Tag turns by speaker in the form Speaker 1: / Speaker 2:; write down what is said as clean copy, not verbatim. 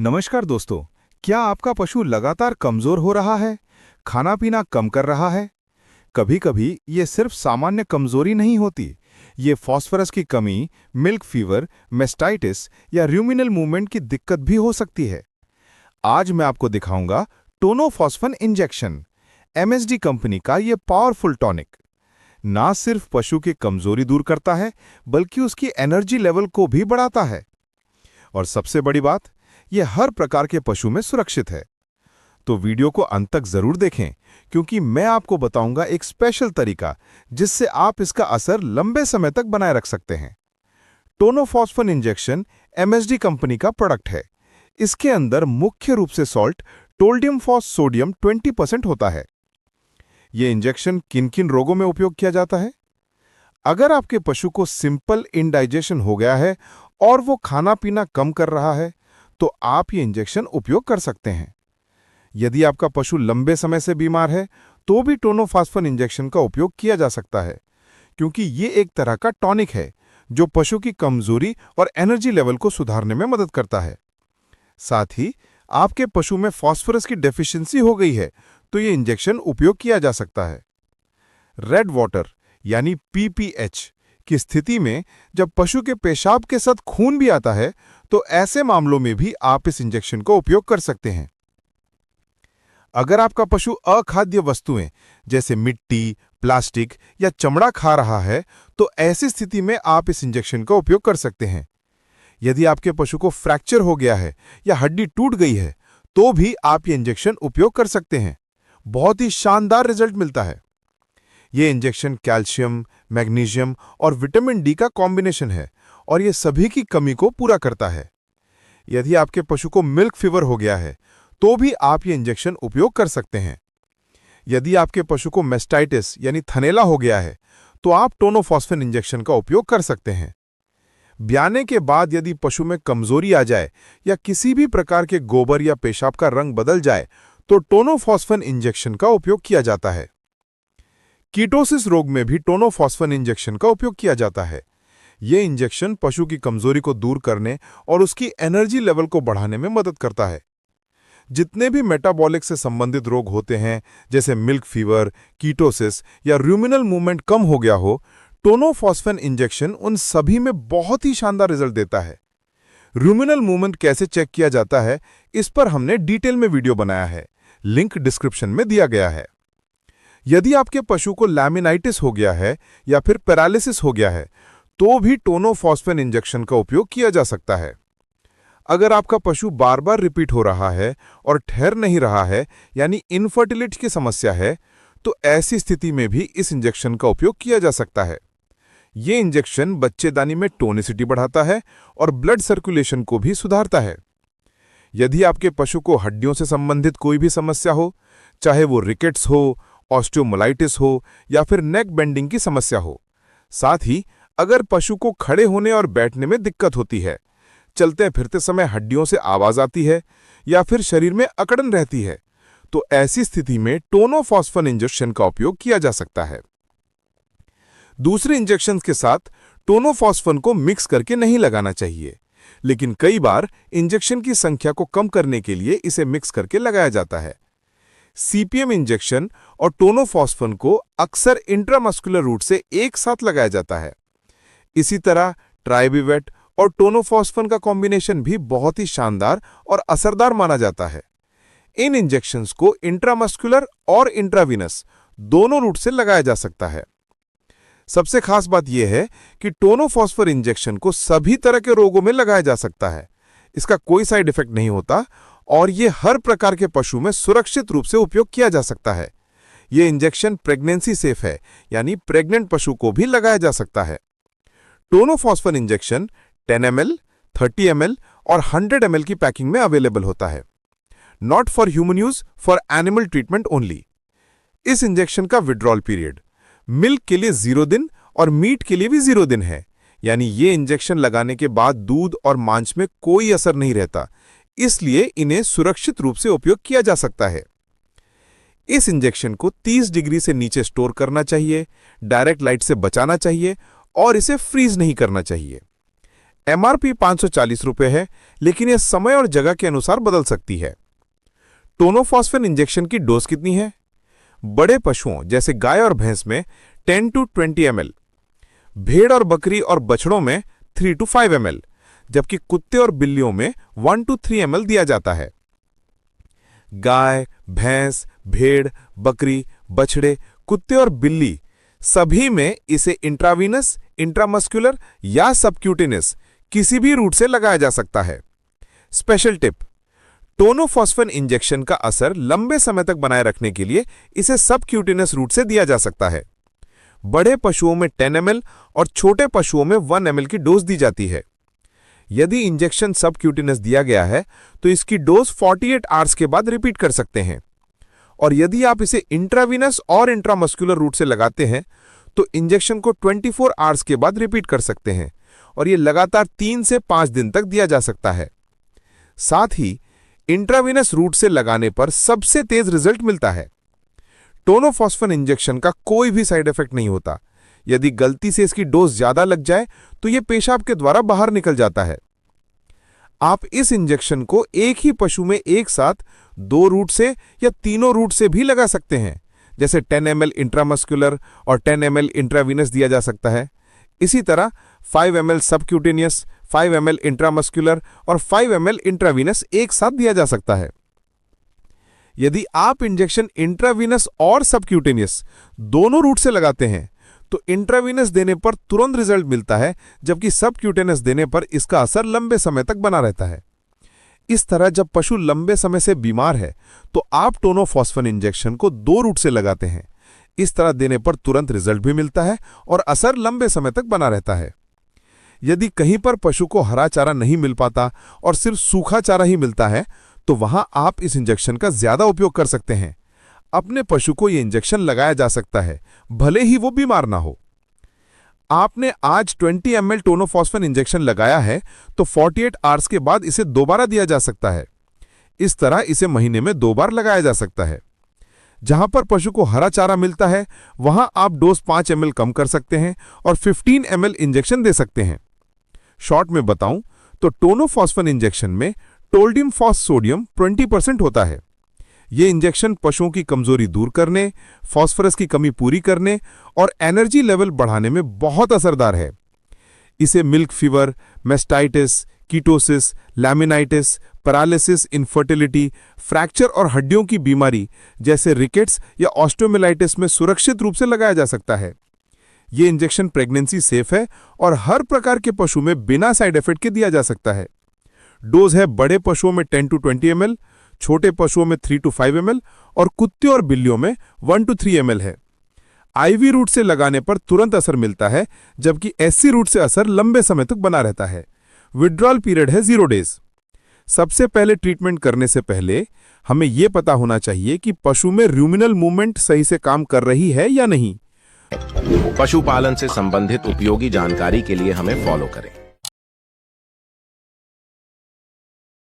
Speaker 1: नमस्कार दोस्तों। क्या आपका पशु लगातार कमजोर हो रहा है, खाना पीना कम कर रहा है? कभी-कभी ये सिर्फ सामान्य कमजोरी नहीं होती, ये फास्फोरस की कमी, मिल्क फीवर, मेस्टाइटिस या र्यूमिनल मूवमेंट की दिक्कत भी हो सकती है। आज मैं आपको दिखाऊंगा टोनोफॉस्फन इंजेक्शन, एमएसडी कंपनी का ये पावरफुल टॉनिक। ना सिर्फ पशु की कमजोरी दूर करता है, बल्कि उसकी एनर्जी लेवल को भी बढ़ाता है। और सबसे बड़ी बात, यह हर प्रकार के पशु में सुरक्षित है। तो वीडियो को अंत तक जरूर देखें, क्योंकि मैं आपको बताऊंगा एक स्पेशल तरीका जिससे आप इसका असर लंबे समय तक बनाए रख सकते हैं। टोनोफॉस्फन इंजेक्शन एमएसडी कंपनी का प्रोडक्ट है। इसके अंदर मुख्य रूप से सॉल्ट टोल्डियम फॉस सोडियम 20% होता है। यह इंजेक्शन किन किन रोगों में उपयोग किया जाता है? अगर आपके पशु को सिंपल इंडाइजेशन हो गया है और वो खाना पीना कम कर रहा है, तो आप ये इंजेक्शन उपयोग कर सकते हैं। यदि आपका पशु लंबे समय से बीमार है, तो भी टोनोफॉस्फन इंजेक्शन का उपयोग किया जा सकता है, क्योंकि ये एक तरह का टॉनिक है जो पशु की कमजोरी और एनर्जी लेवल को सुधारने में मदद करता है। साथ ही आपके पशु में फास्फोरस की डेफिशिएंसी हो गई है, तो ये इंजेक्शन उपयोग किया जा सकता है। रेड वाटर यानी पीपीएच की स्थिति में जब पशु के पेशाब के साथ खून भी आता है, तो ऐसे मामलों में भी आप इस इंजेक्शन का उपयोग कर सकते हैं। अगर आपका पशु अखाद्य वस्तुएं जैसे मिट्टी, प्लास्टिक या चमड़ा खा रहा है, तो ऐसी स्थिति में आप इस इंजेक्शन का उपयोग कर सकते हैं। यदि आपके पशु को फ्रैक्चर हो गया है या हड्डी टूट गई है, तो भी आप ये इंजेक्शन उपयोग कर सकते हैं। बहुत ही शानदार रिजल्ट मिलता है। ये इंजेक्शन कैल्शियम, मैग्नीशियम और विटामिन डी का कॉम्बिनेशन है और ये सभी की कमी को पूरा करता है। यदि आपके पशु को मिल्क फीवर हो गया है, तो भी आप ये इंजेक्शन उपयोग कर सकते हैं। यदि आपके पशु को मेस्टाइटिस यानी थनैला हो गया है, तो आप टोनोफॉस्फेन इंजेक्शन का उपयोग कर सकते हैं। ब्याने के बाद यदि पशु में कमजोरी आ जाए या किसी भी प्रकार के गोबर या पेशाब का रंग बदल जाए, तो टोनोफॉस्फेन इंजेक्शन का उपयोग किया जाता है। कीटोसिस रोग में भी टोनोफॉस्फेन इंजेक्शन का उपयोग किया जाता है। यह इंजेक्शन पशु की कमजोरी को दूर करने और उसकी एनर्जी लेवल को बढ़ाने में मदद करता है। जितने भी मेटाबॉलिक से संबंधित रोग होते हैं, जैसे मिल्क फीवर, कीटोसिस या र्यूमिनल मूवमेंट कम हो गया हो, टोनोफॉस्फेन इंजेक्शन उन सभी में बहुत ही शानदार रिजल्ट देता है। र्यूमिनल मूवमेंट कैसे चेक किया जाता है, इस पर हमने डिटेल में वीडियो बनाया है, लिंक डिस्क्रिप्शन में दिया गया है। यदि आपके पशु को लैमिनाइटिस हो गया है या फिर पैरालिसिस हो गया है, तो भी टोनोफॉस्फेन इंजेक्शन का उपयोग किया जा सकता है। अगर आपका पशु बार बार रिपीट हो रहा है और ठहर नहीं रहा है, यानी इनफर्टिलिटी की समस्या है, तो ऐसी स्थिति में भी इस इंजेक्शन का उपयोग किया जा सकता है। ये इंजेक्शन बच्चेदानी में टोनिसिटी बढ़ाता है और ब्लड सर्कुलेशन को भी सुधारता है। यदि आपके पशु को हड्डियों से संबंधित कोई भी समस्या हो, चाहे वो रिकेट्स हो, ऑस्टियोमोलाइटिस हो या फिर नेक बेंडिंग की समस्या हो, साथ ही अगर पशु को खड़े होने और बैठने में दिक्कत होती है, चलते फिरते समय हड्डियों से आवाज आती है या फिर शरीर में अकड़न रहती है, तो ऐसी स्थिति में टोनोफॉस्फेन इंजेक्शन का उपयोग किया जा सकता है। दूसरे इंजेक्शन के साथ टोनोफॉस्फेन को मिक्स करके नहीं लगाना चाहिए, लेकिन कई बार इंजेक्शन की संख्या को कम करने के लिए इसे मिक्स करके लगाया जाता है। सीपीएम इंजेक्शन और टोनोफॉस्फेन को अक्सर इंट्रामस्कुलर रूट से एक साथ लगाया जाता है। इसी तरह ट्राइबिवेट और टोनोफॉस्फेन का कॉम्बिनेशन भी बहुत ही शानदार और असरदार माना जाता है। इन इंजेक्शंस को इंट्रामस्कुलर और इंट्रावीनस दोनों रूट से लगाया जा सकता है। सबसे खास बात यह है कि टोनोफॉस्फेन इंजेक्शन को सभी तरह के रोगों में लगाया जा सकता है। इसका कोई साइड इफेक्ट नहीं होता और यह हर प्रकार के पशु में सुरक्षित रूप से उपयोग किया जा सकता है। यह इंजेक्शन प्रेगनेंसी सेफ है, यानी प्रेग्नेंट पशु को भी लगाया जा सकता है। टोनोफॉस्फेन इंजेक्शन 10 ml, 30 ml और 100 ml की पैकिंग में अवेलेबल होता है। Not for human use, for animal treatment only. इस इंजेक्शन का विड्रॉल पीरियड मिल्क के लिए 0 दिन और मीट के लिए भी 0 दिन है, यानी ये इंजेक्शन लगाने के बाद दूध और मांस में कोई असर नहीं रहता, इसलिए इन्हें सुरक्षित रूप से उपयोग किया जा सकता है। इस इंजेक्शन को 30 डिग्री से नीचे स्टोर करना चाहिए, डायरेक्ट लाइट से बचाना चाहिए और इसे फ्रीज नहीं करना चाहिए।
Speaker 2: MRP 540 रुपये है, लेकिन यह समय और जगह के अनुसार बदल सकती है। टोनोफॉस्फेन इंजेक्शन की डोज कितनी है? बड़े पशुओं जैसे गाय और भैंस में 10 to 20 ml, भेड़ और बकरी और बछड़ों में 3 to 5 ml, जबकि कुत्ते और बिल्लियों में 1 to 3 ml दिया जाता है। गाय, भैंस, भेड़, बकरी, बछड़े, कुत्ते और बिल्ली सभी में इसे इंट्रावीनस, इंट्रामस्कुलर या सबक्यूटेनियस किसी भी रूट से लगाया जा सकता है। स्पेशल टिप: टोनोफॉस्फेन इंजेक्शन का असर लंबे समय तक बनाए रखने के लिए इसे सबक्यूटेनियस रूट से दिया जा सकता है। बड़े पशुओं में 10 ml और छोटे पशुओं में 1 ml की डोज दी जाती है। यदि इंजेक्शन सबक्यूटेनियस दिया गया है तो इसकी डोज 48 आवर्स के बाद रिपीट कर सकते हैं, और यदि आप इसे इंट्रावीनस और इंट्रामस्कुलर रूट से लगाते हैं तो इंजेक्शन को 24 आवर्स के बाद रिपीट कर सकते हैं, और यह लगातार 3 से 5 दिन तक दिया जा सकता है। साथ ही इंट्रावीनस रूट से लगाने पर सबसे तेज रिजल्ट मिलता है। टोनोफॉस्फेन इंजेक्शन का कोई भी साइड इफेक्ट नहीं होता। यदि गलती से इसकी डोज ज्यादा लग जाए तो यह पेशाब के द्वारा बाहर निकल जाता है। आप इस इंजेक्शन को एक ही पशु में एक साथ 2 रूट से या तीनों रूट से भी लगा सकते हैं, जैसे 10 ml इंट्रामस्कुलर और 10 ml इंट्रावीनस दिया जा सकता है। इसी तरह 5 ml सबक्यूटेनियस, 5 ml इंट्रामस्कुलर और 5 ml इंट्रावीनस एक साथ दिया जा सकता है। यदि आप इंजेक्शन इंट्रावीनस और सबक्यूटेनियस दोनों रूट से लगाते हैं तो इंट्रावीनस देने पर तुरंत रिजल्ट मिलता है, जबकि सबक्यूटेनियस देने पर इसका असर लंबे समय तक बना रहता है। इस तरह जब पशु लंबे समय से बीमार है तो आप टोनोफॉस्फेन इंजेक्शन को 2 रूट से लगाते हैं। इस तरह देने पर तुरंत रिजल्ट भी मिलता है और असर लंबे समय तक बना रहता है। यदि कहीं पर पशु को हरा चारा नहीं मिल पाता और सिर्फ सूखा चारा ही मिलता है तो वहां आप इस इंजेक्शन का ज्यादा उपयोग कर सकते हैं। अपने पशु को यह इंजेक्शन लगाया जा सकता है, भले ही वो बीमार ना हो। आपने आज 20 ml टोनोफॉस्फेन इंजेक्शन लगाया है तो 48 आवर्स के बाद इसे दोबारा दिया जा सकता है। इस तरह इसे महीने में 2 बार लगाया जा सकता है। जहां पर पशु को हरा चारा मिलता है वहां आप डोज 5 ml कम कर सकते हैं और 15 ml इंजेक्शन दे सकते हैं। शॉर्ट में बताऊं तो टोनोफॉस्फेन इंजेक्शन में टोल्डियम फॉस सोडियम 20% होता है। यह इंजेक्शन पशुओं की कमजोरी दूर करने, फास्फोरस की कमी पूरी करने और एनर्जी लेवल बढ़ाने में बहुत असरदार है। इसे milk fever, mastitis, ketosis, laminitis, paralysis, infertility, fracture और हड्डियों की बीमारी जैसे रिकेट्स या ऑस्टियोमिलाइटिस में सुरक्षित रूप से लगाया जा सकता है। यह इंजेक्शन प्रेगनेंसी सेफ है और हर प्रकार के पशु में बिना साइड इफेक्ट के दिया जा सकता है। डोज है बड़े पशुओं में 10 to 20 ml, छोटे पशुओं में 3 to 5 ml और कुत्ते और बिल्लियों में 1 to 3 ml है। आईवी रूट से लगाने पर तुरंत असर मिलता है, जबकि एससी रूट से असर लंबे समय तक बना रहता है। विड्रॉल पीरियड है 0 डेज। सबसे पहले ट्रीटमेंट करने से पहले हमें यह पता होना चाहिए कि पशु में रूमिनल मूवमेंट सही से काम कर रही है या नहीं।
Speaker 3: पशुपालन से संबंधित उपयोगी जानकारी के लिए हमें फॉलो करें।